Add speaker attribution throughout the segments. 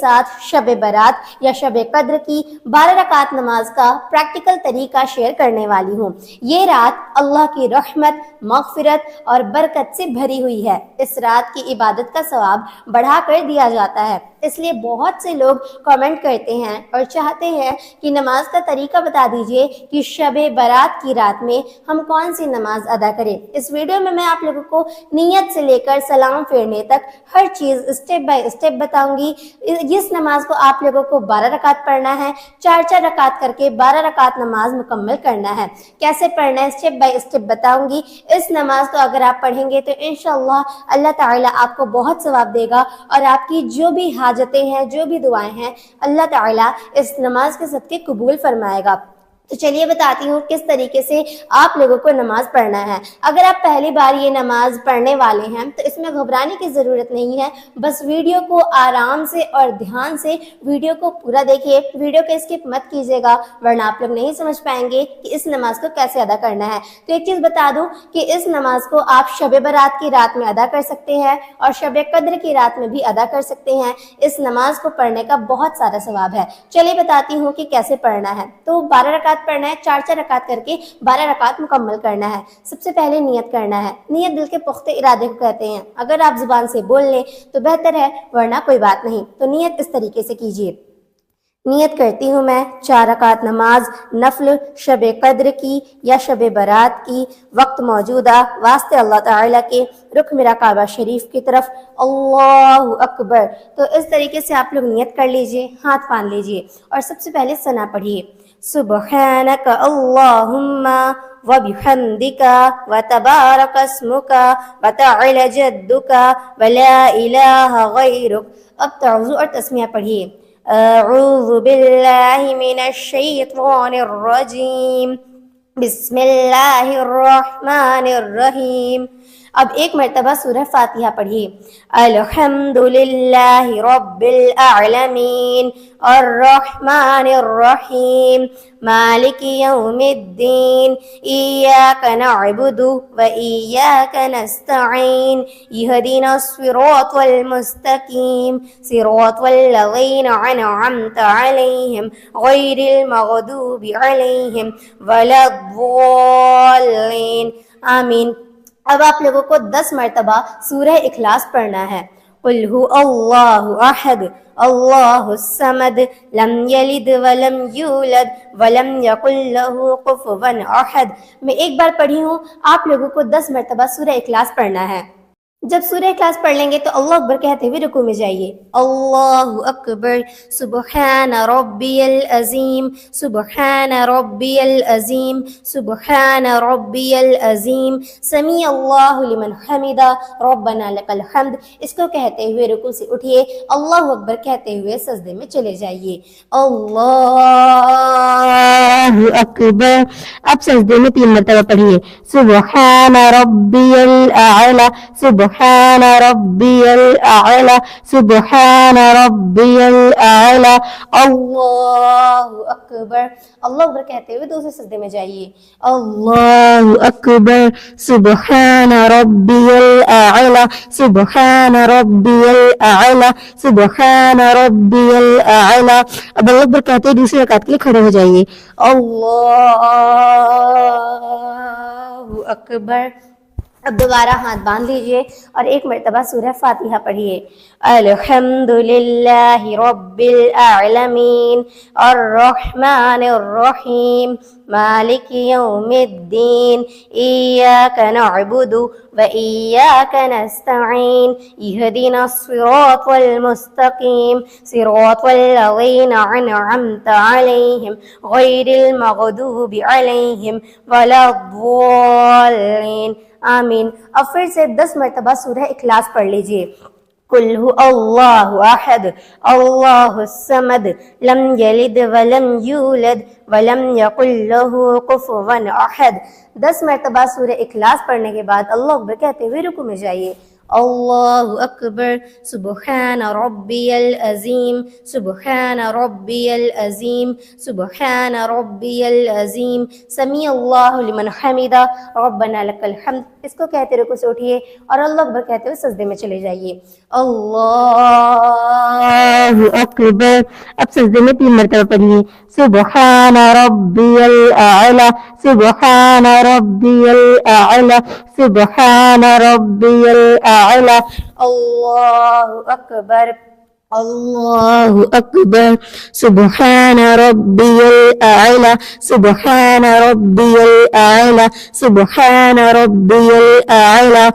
Speaker 1: ساتھ شب برات یا شب قدر کی 12 رکعت نماز کا پریکٹیکل طریقہ شیئر کرنے والی ہوں۔ یہ رات اللہ کی رحمت، مغفرت اور برکت سے بھری ہوئی ہے۔ اس رات کی عبادت کا ثواب بڑھا کر دیا جاتا ہے، اس لیے بہت سے لوگ کامنٹ کرتے ہیں اور چاہتے ہیں کہ نماز کا طریقہ بتا دیجئے کہ شب برات کی رات میں ہم کون سی نماز ادا کریں۔ اس ویڈیو میں آپ لوگوں کو نیت سے لے کر سلام پھیرنے تک ہر چیز اسٹیپ بائی اسٹیپ بتاؤں گی۔ اس نماز کو آپ لوگوں کو 12 رکعت پڑھنا ہے، 4 رکعت کر کے 12 رکعت نماز مکمل کرنا ہے۔ کیسے پڑھنا ہے اسٹیپ بائی اسٹیپ بتاؤں گی۔ اس نماز کو اگر آپ پڑھیں گے تو انشاءاللہ اللہ تعالیٰ آپ کو بہت ثواب دے گا، اور آپ کی جو بھی حاجتیں ہیں، جو بھی دعائیں ہیں، اللہ تعالیٰ اس نماز کے صدقے قبول فرمائے گا۔ تو چلیے بتاتی ہوں کس طریقے سے آپ لوگوں کو نماز پڑھنا ہے۔ اگر آپ پہلی بار یہ نماز پڑھنے والے ہیں تو اس میں گھبرانے کی ضرورت نہیں ہے، بس ویڈیو کو آرام سے اور دھیان سے ویڈیو کو پورا دیکھیے، ویڈیو کو اسکپ مت کیجیے گا، ورنہ آپ لوگ نہیں سمجھ پائیں گے کہ اس نماز کو کیسے ادا کرنا ہے۔ تو ایک چیز بتا دوں کہ اس نماز کو آپ شب برات کی رات میں ادا کر سکتے ہیں اور شب قدر کی رات میں بھی ادا کر سکتے ہیں۔ اس نماز کو پڑھنے کا بہت سارا ثواب ہے۔ چلیے بتاتی ہوں کہ کیسے پڑھنا ہے۔ تو 12 رکعت پڑھنا ہے، 4 رکعت کر کے 12 رکعت مکمل کرنا ہے۔ سب سے پہلے نیت کرنا ہے۔ نیت دل کے پختہ ارادے کو کہتے ہیں۔ اگر آپ زبان سے بول لیں تو بہتر ہے، ورنہ کوئی بات نہیں۔ تو نیت اس طریقے سے کیجیے۔ نیت کرتی ہوں میں 4 رکعت نماز نفل شب قدر کی یا شب برات کی، وقت موجودہ، واسطے اللہ تعالیٰ کے، رخ میرا کعبہ شریف کی طرف، اللہ اکبر۔ تو اس طریقے سے آپ لوگ نیت کر لیجئے، ہاتھ باندھ لیجئے اور سب سے پہلے ثنا پڑھیے۔ سبحانک اللہم وبحمدک وتبارک اسمک وتعالی جدک ولا الہ غیرک۔ اب تعوذ اور تسمیہ پڑھیے۔ اعوذ باللہ من الشیطان الرجیم، بسم اللہ الرحمن الرحیم۔ اب ایک مرتبہ سورہ فاتحہ پڑھیے۔ الحمدللہ رب العالمین الرحمن الرحیم مالک یوم الدین ایاک نعبد و ایاک نستعین اہدنا الصراط المستقیم صراط الذین انعمت علیہم غیر المغضوب علیہم ولا الضالین، آمین۔ اب آپ لوگوں کو 10 مرتبہ سورہ اخلاص پڑھنا ہے۔ قل هو اللہ احد اللہ الصمد لم یلد ولم یولد ولم یکن لہ کفوا احد۔ میں ایک بار پڑھی ہوں، آپ لوگوں کو 10 مرتبہ سورہ اخلاص پڑھنا ہے۔ جب سورہ اخلاص پڑھ لیں گے تو اللہ اکبر کہتے ہوئے رکوع میں جائیے۔ اللہ اکبر، سبحان ربی العظیم، سبحان ربی العظیم، سبحان ربی العظیم، سمیع اللہ لمن حمدہ، ربنا لک الحمد۔ اس کو کہتے ہوئے رکوع سے اٹھیے، اللہ اکبر کہتے ہوئے سجدے میں چلے جائیے۔ اللہ اکبر۔ اب سجدے میں 3 مرتبہ پڑھیے۔ سبحان ربی الاعلی، سبحان ربی الاعلی، سبحان ربی الاعلی، اللہ اکبر۔ اللہ اکبر کہتے ہوئے دوسرے سجدے میں جائیے۔ اللہ اکبر، سبحان ربی الاعلی، سبحان ربی الاعلی، سبحان ربی الاعلی۔ اب اللہ اکبر کہتے ہوئے دوسری رکعت کے لیے کھڑے ہو جائیے۔ اللہ اکبر۔ اب دوبارہ ہاتھ باندھ لیجئے اور ایک مرتبہ سورہ فاتحہ پڑھیے۔ الحمدللہ رب العالمین الرحمن الرحیم مالک یوم الدین ایاک نعبد و ایاک نستعین اہدنا الصراط المستقیم صراط الذین انعمت علیہم غیر المغضوب علیہم ولا الضالین، آمین۔ اب پھر سے 10 مرتبہ سورہ اخلاص پڑھ لیجئے۔ قل هو اللہ احد اللہ الصمد لم یلد ولم یولد ولم یکن لہ کفوا احد۔ 10 مرتبہ سورہ اخلاص پڑھنے کے بعد اللہ اکبر کہتے ہوئے رکوع میں جائیے۔ اللہ اکبر سبحان ربی العظیم سبحان ربی العظیم سبحان ربی العظیم سمیع اللہ لمن حمدہ ربنا لک الحمد. اس کو کہتے رکوع سے اٹھیے اور اللہ اکبر کہتے ہوئے سجدے میں چلے جائیے. اللہ اکبر. اب سجدے میں 3 مرتبہ پڑھیے سبحان ربی الاعلی سبحان ربی الاعلی سبحان ربی الاعلی. اللہ اکبر اللہ اکبر سبحان ربی الاعلی سبحان ربی الاعلی سبحان ربی الاعلی.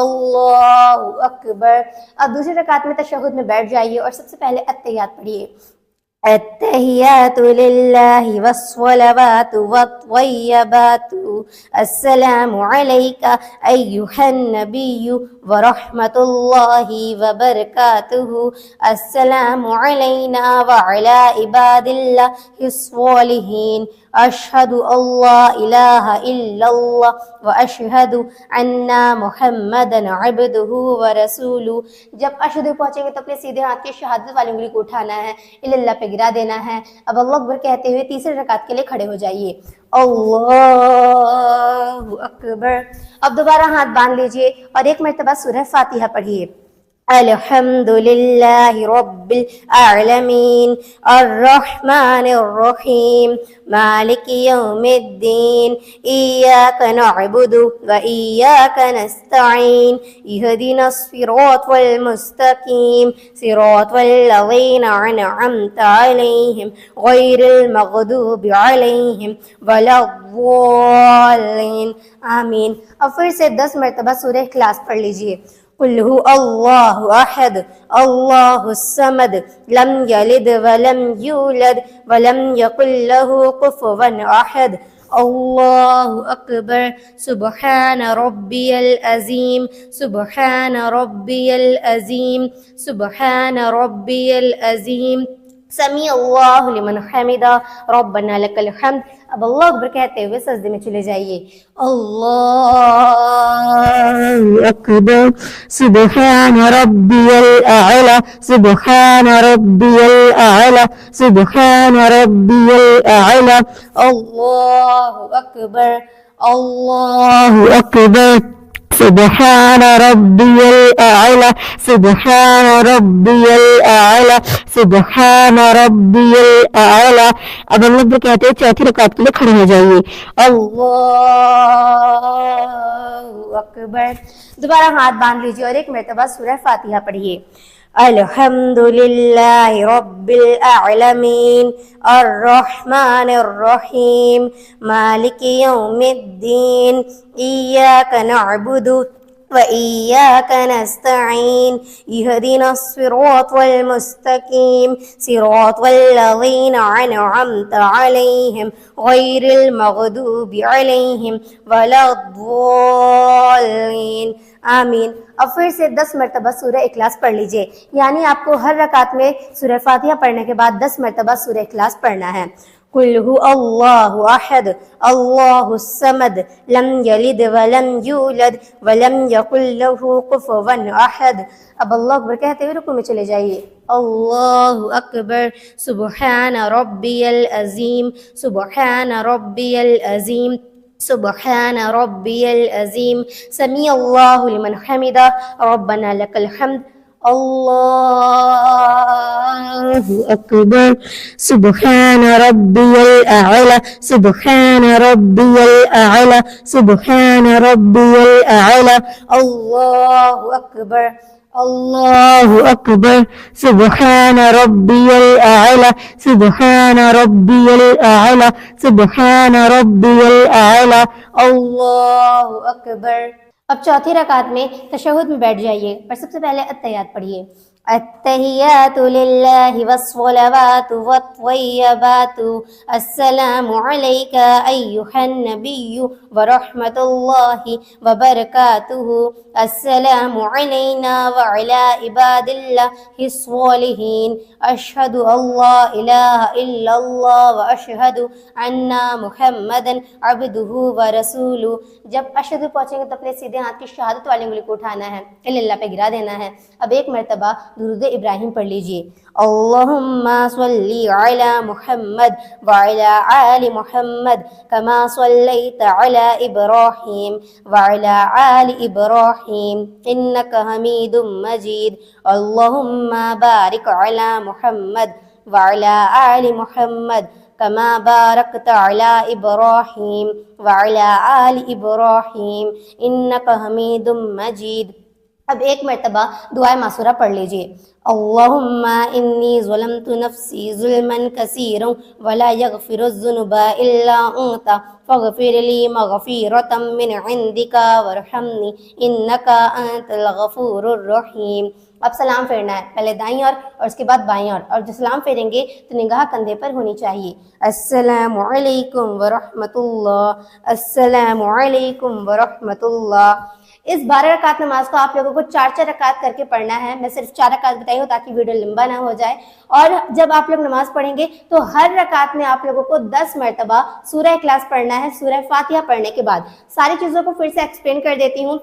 Speaker 1: اللہ اکبر. اب دوسری رکعت میں تشہد میں بیٹھ جائیے اور سب سے پہلے التحیات پڑھیے. التحیات للہ والصلوات والطیبات السلام علیک ایہا النبی ورحمۃ اللہ وبرکاتہ السلام علینا وعلی عباد اللہ الصالحین اشہد ان لا الہ الا اللہ واشہد ان محمدا عبدہ ورسولہ. جب اشہد پہنچیں گے تو اپنے سیدھے ہاتھ کی شہادت والی انگلی کو اٹھانا ہے، اللہ پہ گرا دینا ہے. اب اللہ اکبر کہتے ہوئے تیسری رکعت کے لیے کھڑے ہو جائیے. اللہ اکبر. اب دوبارہ ہاتھ باندھ لیجئے اور 1 مرتبہ سورہ فاتحہ پڑھیے. الحمد للہ رب العالمین الرحمن الرحیم مالک یوم الدین ایاک نعبد وایاک نستعین اہدنا الصراط المستقیم صراط الذین انعمت علیہم غیر المغضوب علیہم ولا الضالین. آمین. اب پھر سے 10 مرتبہ سورہ اخلاص پڑھ لیجئے. قل هو اللہ احد اللہ الصمد لم یلد ولم یولد ولم یکن له کفوا احد. اللہ اکبر. سبحان ربی العظیم سبحان ربی العظیم سبحان ربی العظیم سمیع اللہ لمن حمدہ ربنا لک الحمد. اب اللہ اکبر کہتے ہوئے سجدے میں چلے جائیے. اللہ اکبر. سبحان ربی الاعلی سبحان ربی الاعلی سبحان ربی الاعلی. اللہ اکبر اللہ اکبر. سبحان ربی الاعلی سبحان ربی الاعلی سبحان ربی الاعلی. اب ہم لوگ کہتے ہیں چوتھی رکعت کے لیے کھڑے ہو جائیے. اللہ اکبر. دوبارہ ہاتھ باندھ لیجیے اور 1 مرتبہ سورہ فاتحہ پڑھیے. الحمد للہ رب العالمین الرحمن الرحیم مالک یوم الدین ایاک نعبد وإياك نستعين اهدنا الصراط المستقيم صراط الذين أنعمت عليهم غير المغضوب عليهم ولا الضالين. آمین. اب پھر سے 10 مرتبہ سورہ اخلاص پڑھ لیجئے، یعنی آپ کو ہر رکعت میں سورہ فاتحہ پڑھنے کے بعد 10 مرتبہ سورہ اخلاص پڑھنا ہے. قل هو اللہ احد اللہ الصمد لم یلد ولم یولد ولم یکن له کفوا احد. اب اللہ اکبر کہتے ہوئے رکوع میں چلے جائیے. اللہ اکبر. سبحان ربی العظیم سبحان ربی العظیم سبحان ربی العظیم سمیع اللہ لمن حمدہ ربنا لک الحمد. اللہ اکبر. سبحان ربی الاعلی سبحان ربی الاعلی سبحان ربی الاعلی. اللہ اکبر اللہ اکبر. سبحان ربی الاعلی سبحان ربی الاعلی سبحان ربی الاعلی. اللہ اکبر. اب چوتھی رکعت میں تشہد میں بیٹھ جائیے اور سب سے پہلے التحیات پڑھیے. التحيات لله والصلوات والطيبات السلام عليك أيها النبي ورحمة الله وبركاته السلام علينا وعلى عباد الله الصالحين أشهد أن لا إله إلا الله وأشهد أن محمدا عبده ورسوله. جب اشہد پہنچیں گے تو اپنے سیدھے ہاتھ کی شہادت والی انگلی کو اٹھانا ہے، اللہ پہ گرا دینا ہے. اب ایک مرتبہ درود ابراہیم پڑھ لیجئے. اللہم صلی علی محمد وعلی آل محمد کما صلیت علی ابراہیم وعلی آل ابراہیم انک حمید مجید. اللہم بارک علی محمد وعلی آل محمد کما بارکت علی ابراہیم وعلی آل ابراہیم انک حمید مجید. اب ایک مرتبہ دعائے معصورہ پڑھ لیجئے. اللہم انی ظلمت نفسی ظلما کثیرا ولا یغفر الذنوب الا انت فاغفر لی مغفرۃ من عندک وارحمنی انک انت الغفور الرحیم. اب سلام پھیرنا ہے، پہلے دائیں اور اس کے بعد بائیں اور جو سلام پھیریں گے تو نگاہ کندھے پر ہونی چاہیے. السلام علیکم ورحمۃ اللہ، السلام علیکم ورحمۃ اللہ. اس 12 رکعت نماز کو آپ لوگوں کو 4 رکعت کر کے پڑھنا ہے. میں صرف 4 رکعت بتائی ہوں تاکہ ویڈیو لمبا نہ ہو جائے. اور جب آپ لوگ نماز پڑھیں گے تو ہر رکعت میں آپ لوگوں کو 10 مرتبہ سورہ اخلاص پڑھنا ہے. سورہ فاتحہ پڑھنے کے بعد ساری چیزوں کو پھر سے ایکسپلین کر دیتی ہوں.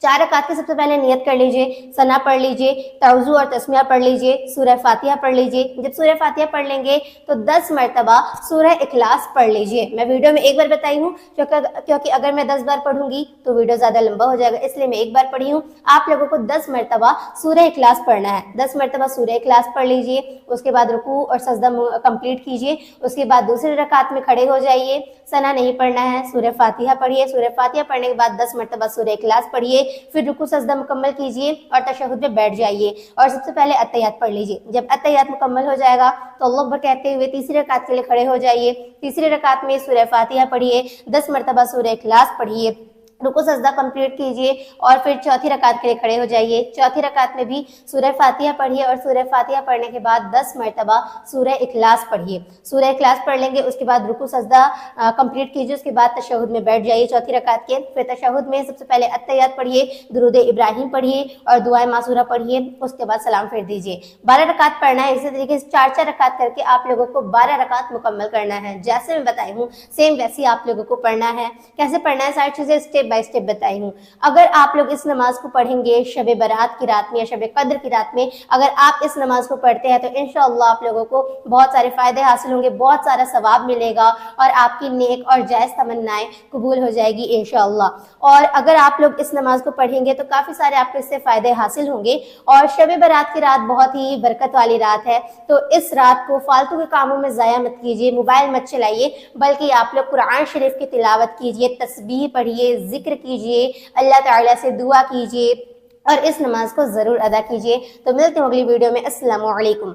Speaker 1: 4 رکعت کے سب سے پہلے نیت کر لیجئے، ثنا پڑھ لیجئے، توضو اور تسمیہ پڑھ لیجئے، سورہ فاتحہ پڑھ لیجئے. جب سورہ فاتحہ پڑھ لیں گے تو 10 مرتبہ سورہ اخلاص پڑھ لیجئے. میں ویڈیو میں ایک بار بتائی ہوں کیونکہ اگر میں 10 بار پڑھوں گی تو ویڈیو زیادہ لمبا ہو جائے گا، اس لیے میں ایک بار پڑھی ہوں. آپ لوگوں کو 10 مرتبہ سورہ اخلاص پڑھنا ہے. 10 مرتبہ سورہ اخلاص پڑھ لیجئے. اس کے بعد رکوع اور سجدہ کمپلیٹ کیجئے. اس کے بعد دوسری رکعت میں کھڑے ہو جائیے. ثنا نہیں پڑھنا ہے، سورہ فاتحہ پڑھیے. سورہ فاتحہ پڑھنے کے بعد 10 مرتبہ سورہ اخلاص پڑھیے. پھر رکوع سجدہ مکمل کیجئے اور تشہد میں بیٹھ جائیے اور سب سے پہلے اتحیات پڑھ لیجئے. جب اتحیات مکمل ہو جائے گا تو اللہ اکبر کہتے ہوئے تیسری رکعت کے لیے کھڑے ہو جائیے. تیسری رکعت میں سورہ فاتحہ پڑھیے، 10 مرتبہ سورہ اخلاص پڑھیے، رکوع سجدہ کمپلیٹ کیجئے اور پھر چوتھی رکعت کے لیے کھڑے ہو جائیے. چوتھی رکعت میں بھی سورہ فاتحہ پڑھیے اور سورہ فاتحہ پڑھنے کے بعد 10 مرتبہ سورہ اخلاص پڑھیے. سورہ اخلاص پڑھ لیں گے، اس کے بعد رکوع سجدہ کمپلیٹ کیجئے. اس کے بعد تشہد میں بیٹھ جائیے چوتھی رکعت کے. پھر تشہد میں سب سے پہلے اتحیات پڑھیے، درود ابراہیم پڑھیے اور دعائے معصورہ پڑھیے. اس کے بعد سلام پھیر دیجئے. 12 رکعت پڑھنا ہے. اسی طریقے سے 4 رکعت کر کے آپ لوگوں کو 12 رکعت مکمل کرنا ہے. جیسے میں بتائی ہوں سیم ویسے آپ لوگوں کو پڑھنا ہے. کیسے پڑھنا ہے ساری چیزیں اسٹیپ بائی اسٹیپ بتائی ہوں. اگر آپ لوگ اس نماز کو پڑھیں گے شب برات کی رات میں یا شب قدر کی رات میں، اگر آپ اس نماز کو پڑھتے ہیں تو انشاءاللہ آپ لوگوں کو بہت سارے فائدے حاصل ہوں گے، بہت سارا ثواب ملے گا اور آپ کی نیک اور جائز تمنائیں قبول ہو جائے گی انشاءاللہ. اور اگر آپ لوگ اس نماز کو پڑھیں گے تو کافی سارے آپ کو اس سے فائدے حاصل ہوں گے. اور شب برات کی رات بہت ہی برکت والی رات ہے، تو اس رات کو فالتو کے کاموں میں ضائع مت کیجیے، موبائل مت چلائیے، بلکہ آپ لوگ قرآن شریف کی تلاوت کیجیے، تسبیح پڑھیے، ذکر کیجیے، اللہ تعالیٰ سے دعا کیجیے اور اس نماز کو ضرور ادا کیجیے. تو ملتے ہیں اگلی ویڈیو میں. السلام علیکم.